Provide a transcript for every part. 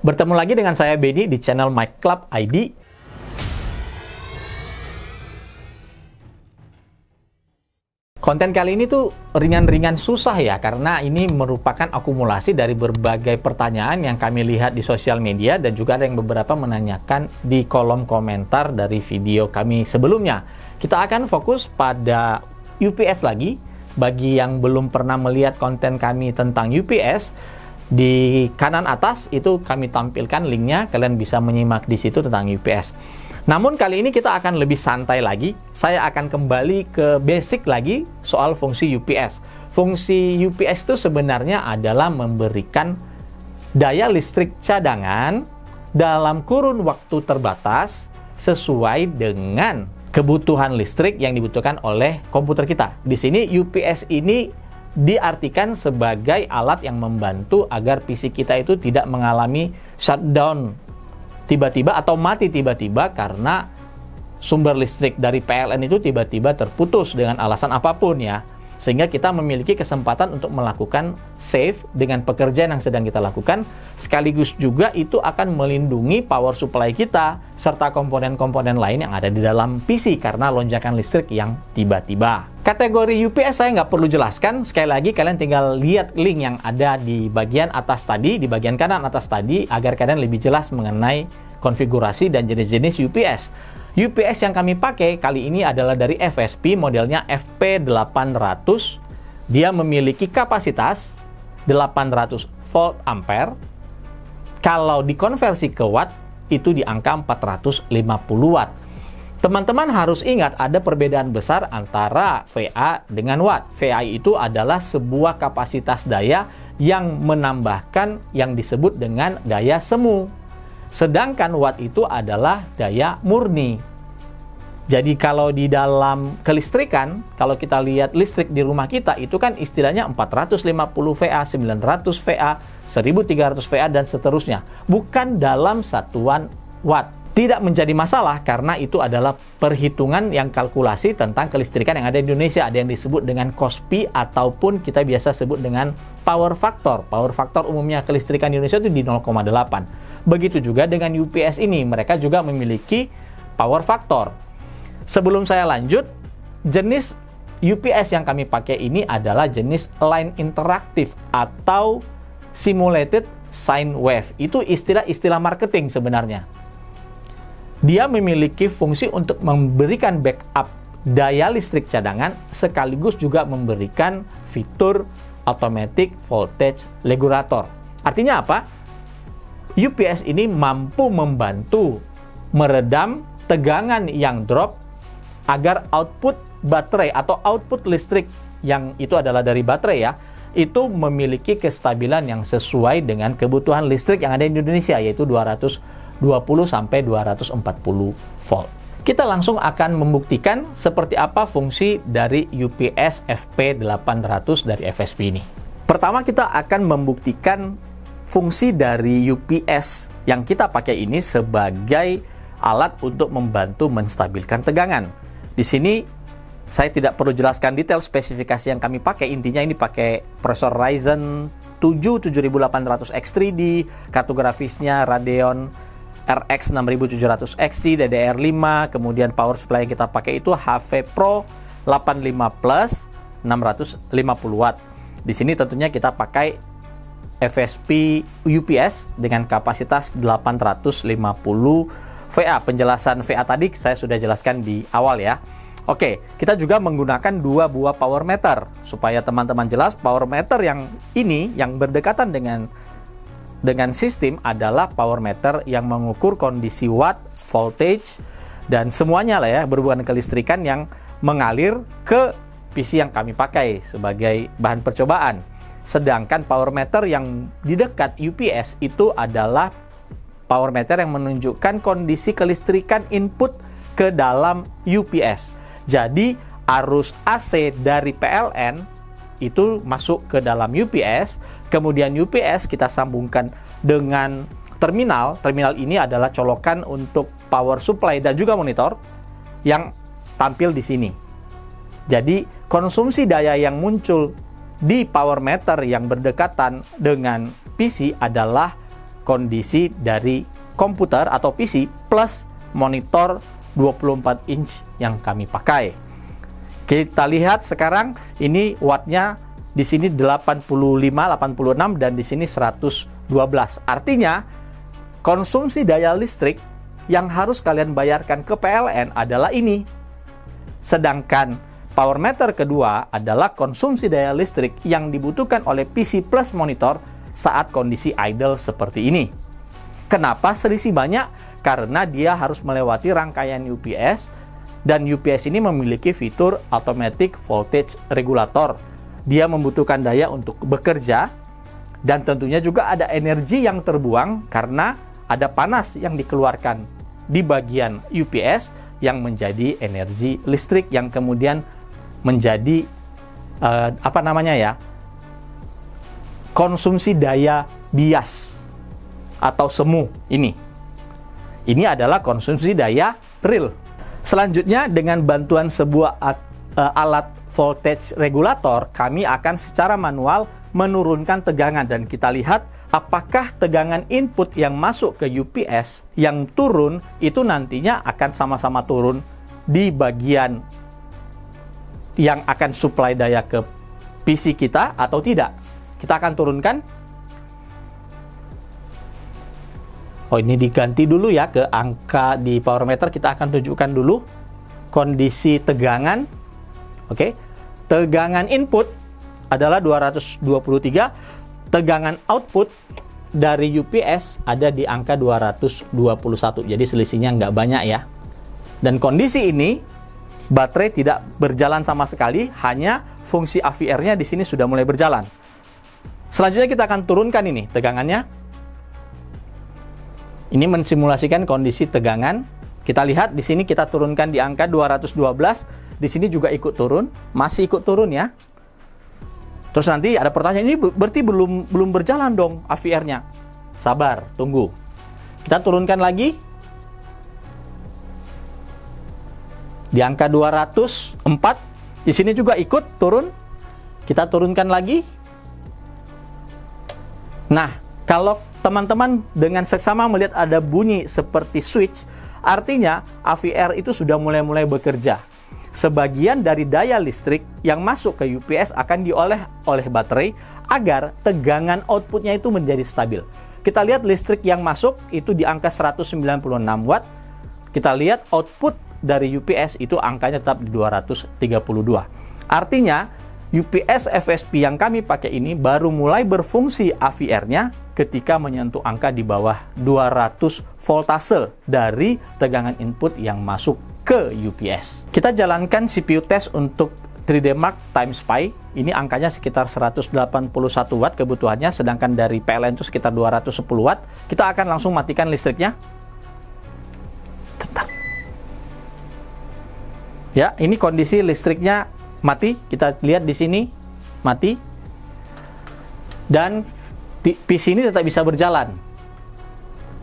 Bertemu lagi dengan saya Benny di channel Mic Club ID. Konten kali ini tuh ringan-ringan susah ya, karena ini merupakan akumulasi dari berbagai pertanyaan yang kami lihat di sosial media, dan juga ada yang beberapa menanyakan di kolom komentar dari video kami sebelumnya. Kita akan fokus pada UPS lagi. Bagi yang belum pernah melihat konten kami tentang UPS, di kanan atas itu kami tampilkan linknya, kalian bisa menyimak di situ tentang UPS. Namun kali ini kita akan lebih santai lagi. Saya akan kembali ke basic lagi soal fungsi UPS. Fungsi UPS itu sebenarnya adalah memberikan daya listrik cadangan dalam kurun waktu terbatas sesuai dengan kebutuhan listrik yang dibutuhkan oleh komputer kita. Di sini UPS ini diartikan sebagai alat yang membantu agar PC kita itu tidak mengalami shutdown tiba-tiba atau mati tiba-tiba karena sumber listrik dari PLN itu tiba-tiba terputus dengan alasan apapun ya. Sehingga kita memiliki kesempatan untuk melakukan save dengan pekerjaan yang sedang kita lakukan, sekaligus juga itu akan melindungi power supply kita serta komponen-komponen lain yang ada di dalam PC karena lonjakan listrik yang tiba-tiba. Kategori UPS saya nggak perlu jelaskan, sekali lagi kalian tinggal lihat link yang ada di bagian atas tadi, di bagian kanan atas tadi, agar kalian lebih jelas mengenai konfigurasi dan jenis-jenis UPS. UPS yang kami pakai kali ini adalah dari FSP, modelnya FP800. Dia memiliki kapasitas 800 volt ampere. Kalau dikonversi ke watt, itu di angka 450 watt. Teman-teman harus ingat ada perbedaan besar antara VA dengan watt. VA itu adalah sebuah kapasitas daya yang menambahkan yang disebut dengan daya semu. Sedangkan watt itu adalah daya murni. Jadi kalau di dalam kelistrikan, kalau kita lihat listrik di rumah kita, itu kan istilahnya 450 VA, 900 VA, 1300 VA, dan seterusnya. Bukan dalam satuan watt. Tidak menjadi masalah karena itu adalah perhitungan yang kalkulasi tentang kelistrikan yang ada di Indonesia. Ada yang disebut dengan KOSPI ataupun kita biasa sebut dengan power factor. Power factor umumnya kelistrikan di Indonesia itu di 0,8. Begitu juga dengan UPS ini, mereka juga memiliki power factor. Sebelum saya lanjut, jenis UPS yang kami pakai ini adalah jenis line interaktif atau simulated sine wave. Itu istilah-istilah marketing sebenarnya. Dia memiliki fungsi untuk memberikan backup daya listrik cadangan sekaligus juga memberikan fitur automatic voltage regulator. Artinya apa? UPS ini mampu membantu meredam tegangan yang drop agar output baterai atau output listrik yang itu adalah dari baterai ya, itu memiliki kestabilan yang sesuai dengan kebutuhan listrik yang ada di Indonesia, yaitu 220 sampai 240 volt. Kita langsung akan membuktikan seperti apa fungsi dari UPS FP800 dari FSP ini. Pertama kita akan membuktikan fungsi dari UPS yang kita pakai ini sebagai alat untuk membantu menstabilkan tegangan. Di sini saya tidak perlu jelaskan detail spesifikasi yang kami pakai. Intinya ini pakai prosesor Ryzen 7 7800X 3D, kartu grafisnya Radeon RX 6700 XT DDR5, kemudian power supply yang kita pakai itu HP Pro 85 Plus 650 watt. Di sini tentunya kita pakai FSP UPS dengan kapasitas 850 VA. Penjelasan VA tadi saya sudah jelaskan di awal ya. Oke, kita juga menggunakan dua buah power meter. Supaya teman-teman jelas, power meter yang ini yang berdekatan dengan sistem adalah power meter yang mengukur kondisi watt, voltage, dan semuanya lah ya berhubungan dengan kelistrikan yang mengalir ke PC yang kami pakai sebagai bahan percobaan. Sedangkan power meter yang di dekat UPS itu adalah power meter yang menunjukkan kondisi kelistrikan input ke dalam UPS. Jadi arus AC dari PLN itu masuk ke dalam UPS, kemudian UPS kita sambungkan dengan terminal. Terminal ini adalah colokan untuk power supply dan juga monitor yang tampil di sini. Jadi konsumsi daya yang muncul di power meter yang berdekatan dengan PC adalah kondisi dari komputer atau PC plus monitor 24 inch yang kami pakai. Kita lihat sekarang ini wattnya di sini 85, 86 dan di sini 112. Artinya konsumsi daya listrik yang harus kalian bayarkan ke PLN adalah ini. Sedangkan power meter kedua adalah konsumsi daya listrik yang dibutuhkan oleh PC plus monitor saat kondisi idle seperti ini. Kenapa selisih banyak? Karena dia harus melewati rangkaian UPS dan UPS ini memiliki fitur automatic voltage regulator. Dia membutuhkan daya untuk bekerja dan tentunya juga ada energi yang terbuang karena ada panas yang dikeluarkan di bagian UPS yang menjadi energi listrik yang kemudian menjadi konsumsi daya bias atau semu ini. Ini adalah konsumsi daya real. Selanjutnya dengan bantuan sebuah alat voltage regulator, kami akan secara manual menurunkan tegangan dan kita lihat apakah tegangan input yang masuk ke UPS yang turun itu nantinya akan sama-sama turun di bagian yang akan supply daya ke PC kita atau tidak. Kita akan turunkan. Oh, ini diganti dulu ya ke angka di power meter. Kita akan tunjukkan dulu kondisi tegangan. Oke. Tegangan input adalah 223. Tegangan output dari UPS ada di angka 221. Jadi selisihnya nggak banyak ya. Dan kondisi ini baterai tidak berjalan sama sekali, hanya fungsi AVR-nya di sini sudah mulai berjalan. Selanjutnya kita akan turunkan ini tegangannya. Ini mensimulasikan kondisi tegangan. Kita lihat di sini kita turunkan di angka 212. Di sini juga ikut turun, masih ikut turun ya. Terus nanti ada pertanyaan, ini berarti belum berjalan dong AVR-nya. Sabar, tunggu. Kita turunkan lagi. Di angka 204. Di sini juga ikut turun. Kita turunkan lagi. Nah, kalau teman-teman dengan seksama melihat ada bunyi seperti switch, artinya AVR itu sudah mulai bekerja. Sebagian dari daya listrik yang masuk ke UPS akan diolah oleh baterai agar tegangan outputnya itu menjadi stabil. Kita lihat listrik yang masuk itu di angka 196 watt. Kita lihat output dari UPS itu angkanya tetap di 232. Artinya UPS FSP yang kami pakai ini baru mulai berfungsi AVR-nya ketika menyentuh angka di bawah 200 voltase dari tegangan input yang masuk ke UPS. Kita jalankan CPU test untuk 3D Mark times Pi. Ini angkanya sekitar 181 watt kebutuhannya, sedangkan dari PLN itu sekitar 210 watt. Kita akan langsung matikan listriknya. Sebentar. Ya, ini kondisi listriknya mati. Kita lihat di sini mati. Dan PC ini tetap bisa berjalan.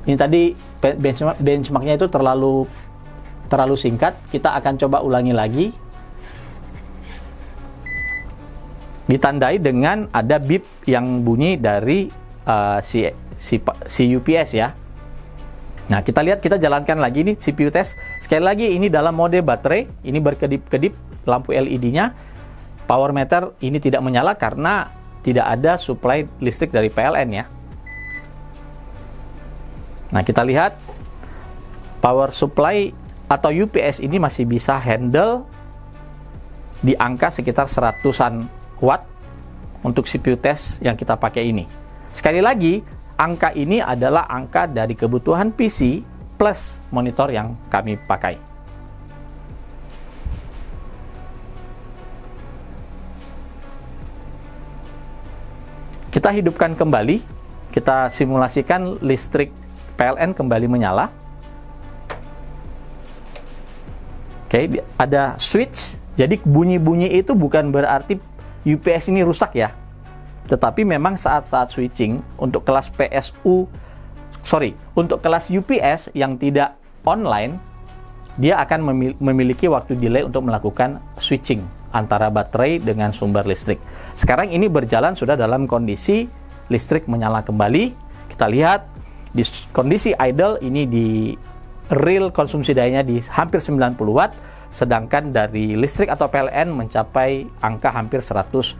Ini tadi benchmarknya itu terlalu singkat. Kita akan coba ulangi lagi. Ditandai dengan ada bip yang bunyi dari si UPS ya. Nah, kita lihat, kita jalankan lagi nih CPU test. Sekali lagi ini dalam mode baterai, ini berkedip-kedip lampu LED-nya. Power meter ini tidak menyala karena tidak ada supply listrik dari PLN ya. Nah, kita lihat power supply atau UPS ini masih bisa handle di angka sekitar 100-an watt untuk CPU test yang kita pakai ini. Sekali lagi, angka ini adalah angka dari kebutuhan PC plus monitor yang kami pakai. Kita hidupkan kembali, kita simulasikan listrik PLN kembali menyala. Oke, ada switch, jadi bunyi-bunyi itu bukan berarti UPS ini rusak ya. Tetapi memang saat-saat switching untuk kelas untuk kelas UPS yang tidak online, dia akan memiliki waktu delay untuk melakukan switching antara baterai dengan sumber listrik. Sekarang ini berjalan sudah dalam kondisi listrik menyala kembali. Kita lihat Di kondisi idle ini di real konsumsi dayanya di hampir 90 watt, sedangkan dari listrik atau PLN mencapai angka hampir 120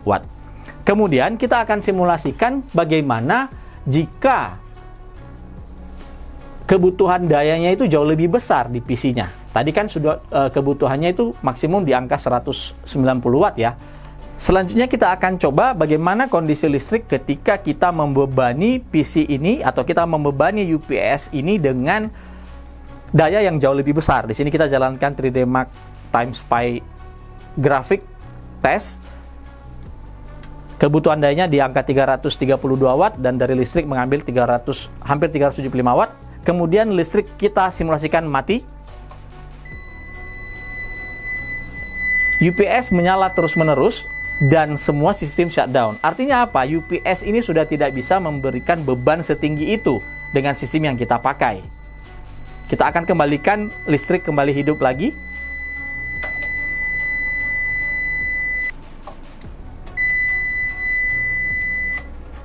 watt. Kemudian kita akan simulasikan bagaimana jika kebutuhan dayanya itu jauh lebih besar di PC-nya. Tadi kan sudah kebutuhannya itu maksimum di angka 190 watt ya. Selanjutnya kita akan coba bagaimana kondisi listrik ketika kita membebani PC ini atau kita membebani UPS ini dengan daya yang jauh lebih besar. Di sini kita jalankan 3D Mark TimeSpy grafik test. Kebutuhan dayanya di angka 332 watt dan dari listrik mengambil hampir 375 watt. Kemudian listrik kita simulasikan mati. UPS menyala terus-menerus dan semua sistem shutdown. Artinya apa? UPS ini sudah tidak bisa memberikan beban setinggi itu dengan sistem yang kita pakai. Kita akan kembalikan listrik kembali hidup lagi.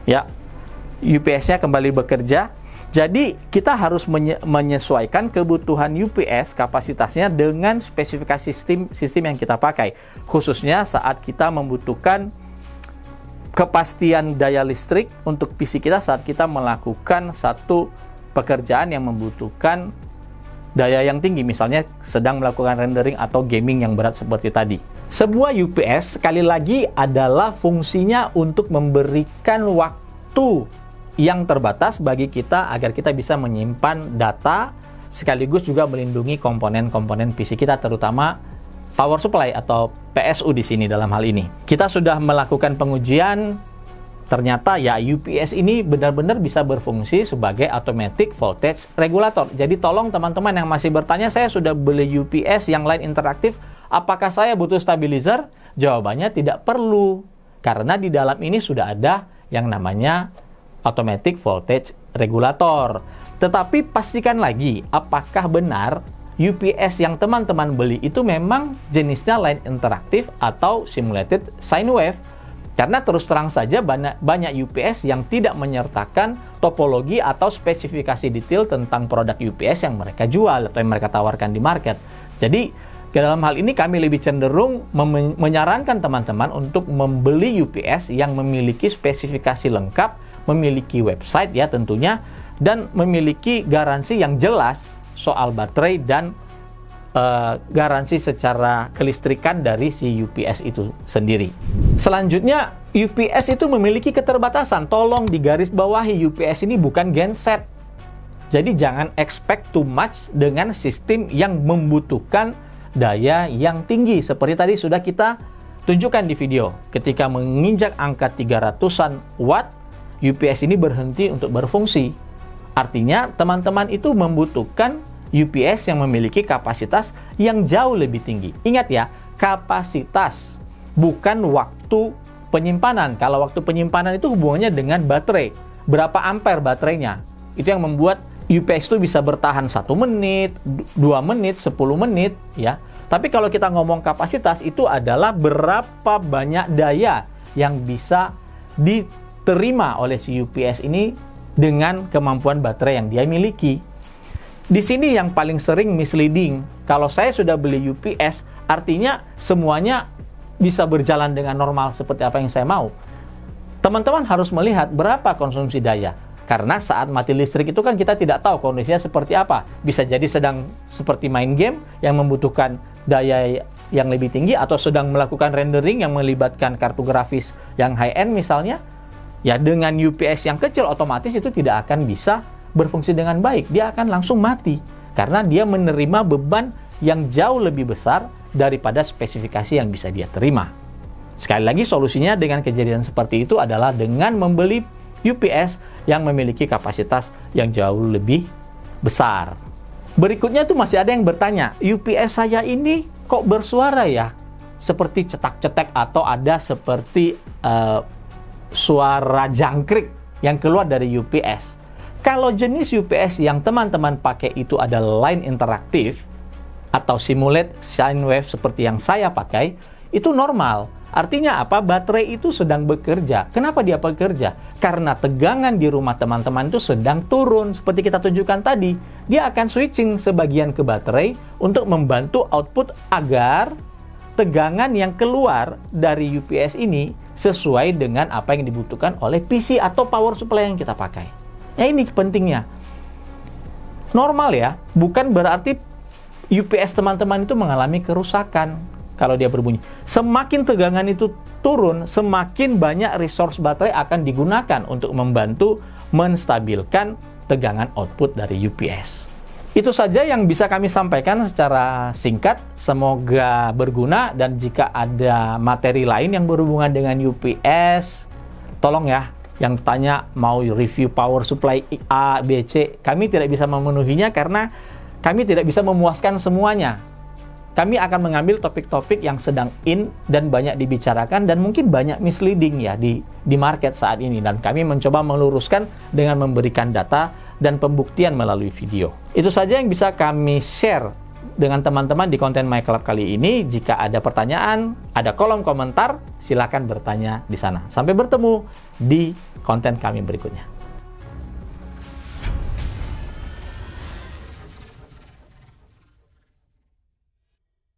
Ya, UPS-nya kembali bekerja. Jadi, kita harus menyesuaikan kebutuhan UPS kapasitasnya dengan spesifikasi sistem yang kita pakai. Khususnya saat kita membutuhkan kepastian daya listrik untuk PC kita saat kita melakukan satu pekerjaan yang membutuhkan daya yang tinggi, misalnya sedang melakukan rendering atau gaming yang berat seperti tadi. Sebuah UPS sekali lagi adalah fungsinya untuk memberikan waktu yang terbatas bagi kita agar kita bisa menyimpan data sekaligus juga melindungi komponen-komponen PC kita, terutama power supply atau PSU di sini dalam hal ini. Kita sudah melakukan pengujian, ternyata ya UPS ini benar-benar bisa berfungsi sebagai automatic voltage regulator. Jadi tolong teman-teman yang masih bertanya, saya sudah beli UPS yang lain interaktif, apakah saya butuh stabilizer? Jawabannya tidak perlu, karena di dalam ini sudah ada yang namanya automatic voltage regulator. Tetapi pastikan lagi apakah benar UPS yang teman-teman beli itu memang jenisnya line interaktif atau simulated sine wave. Karena terus terang saja banyak UPS yang tidak menyertakan topologi atau spesifikasi detail tentang produk UPS yang mereka jual atau yang mereka tawarkan di market. Jadi dalam hal ini kami lebih cenderung menyarankan teman-teman untuk membeli UPS yang memiliki spesifikasi lengkap, memiliki website ya tentunya, dan memiliki garansi yang jelas soal baterai dan garansi secara kelistrikan dari si UPS itu sendiri. Selanjutnya, UPS itu memiliki keterbatasan. Tolong digarisbawahi, UPS ini bukan genset. Jadi jangan expect too much dengan sistem yang membutuhkan daya yang tinggi. Seperti tadi sudah kita tunjukkan di video. Ketika menginjak angka 300-an watt, UPS ini berhenti untuk berfungsi. Artinya, teman-teman itu membutuhkan UPS yang memiliki kapasitas yang jauh lebih tinggi. Ingat ya, kapasitas, bukan waktu penyimpanan. Kalau waktu penyimpanan itu hubungannya dengan baterai. Berapa ampere baterainya? Itu yang membuat UPS itu bisa bertahan 1 menit, 2 menit, 10 menit, ya. Tapi kalau kita ngomong kapasitas, itu adalah berapa banyak daya yang bisa diterima oleh si UPS ini dengan kemampuan baterai yang dia miliki. Di sini yang paling sering misleading. Kalau saya sudah beli UPS, artinya semuanya bisa berjalan dengan normal seperti apa yang saya mau. Teman-teman harus melihat berapa konsumsi daya. Karena saat mati listrik itu kan kita tidak tahu kondisinya seperti apa. Bisa jadi sedang seperti main game yang membutuhkan daya yang lebih tinggi, atau sedang melakukan rendering yang melibatkan kartu grafis yang high-end misalnya. Ya dengan UPS yang kecil otomatis itu tidak akan bisa berfungsi dengan baik. Dia akan langsung mati. Karena dia menerima beban yang jauh lebih besar daripada spesifikasi yang bisa dia terima. Sekali lagi solusinya dengan kejadian seperti itu adalah dengan membeli UPS yang memiliki kapasitas yang jauh lebih besar. Berikutnya tuh masih ada yang bertanya, UPS saya ini kok bersuara ya? Seperti cetak-cetek atau ada seperti suara jangkrik yang keluar dari UPS. Kalau jenis UPS yang teman-teman pakai itu adalah line interaktif atau simulate sine wave seperti yang saya pakai, itu normal. Artinya apa? Baterai itu sedang bekerja. Kenapa dia bekerja? Karena tegangan di rumah teman-teman itu sedang turun. Seperti kita tunjukkan tadi, dia akan switching sebagian ke baterai untuk membantu output agar tegangan yang keluar dari UPS ini sesuai dengan apa yang dibutuhkan oleh PC atau power supply yang kita pakai. Ya, ini pentingnya. Normal ya, bukan berarti UPS teman-teman itu mengalami kerusakan. Kalau dia berbunyi, semakin tegangan itu turun, semakin banyak resource baterai akan digunakan untuk membantu menstabilkan tegangan output dari UPS. Itu saja yang bisa kami sampaikan secara singkat. Semoga berguna, dan jika ada materi lain yang berhubungan dengan UPS, tolong ya, yang tanya mau review power supply A, B, C, kami tidak bisa memenuhinya karena kami tidak bisa memuaskan semuanya. Kami akan mengambil topik-topik yang sedang in dan banyak dibicarakan dan mungkin banyak misleading ya di market saat ini, dan kami mencoba meluruskan dengan memberikan data dan pembuktian melalui video. Itu saja yang bisa kami share dengan teman-teman di konten My Club kali ini. Jika ada pertanyaan, ada kolom komentar, silakan bertanya di sana. Sampai bertemu di konten kami berikutnya.